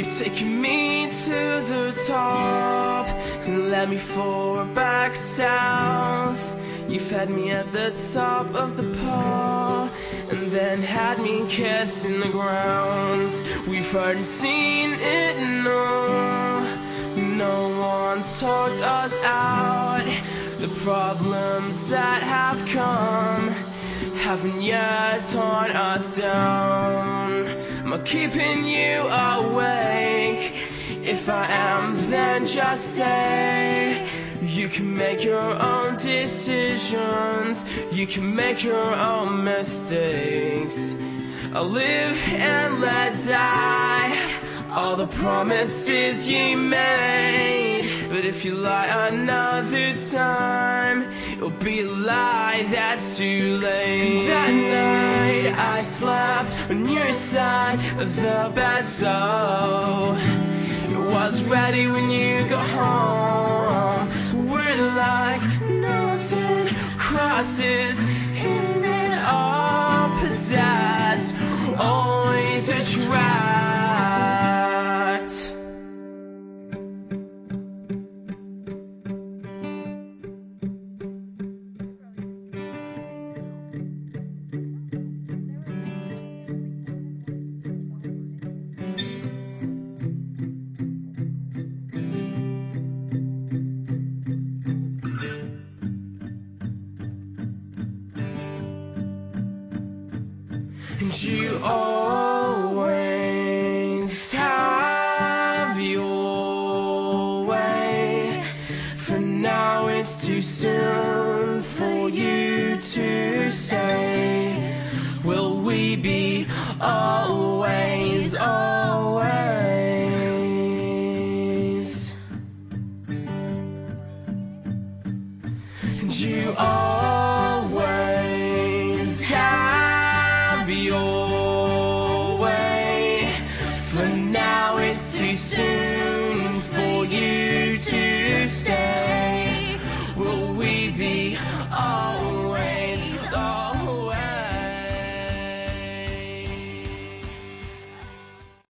You've taken me to the top and led me forward back south. You've had me at the top of the pole and then had me kissing the ground. We've heard and seen it, no one's talked us out. The problems that have come haven't yet torn us down. Am I keeping you awake? If I am, then just say you can make your own decisions, you can make your own mistakes. I'll live and let die all the promises you made. But if you lie another time, it'll be a lie that's too late. That night I slept on your side of the bed, so it was ready when you got home. We're like noughts and crosses, in and opposites, always attract. And you always have your way. For now it's too soon for you to say, will we be always, always? And you always have your way. For now it's too soon for you to say, will we be all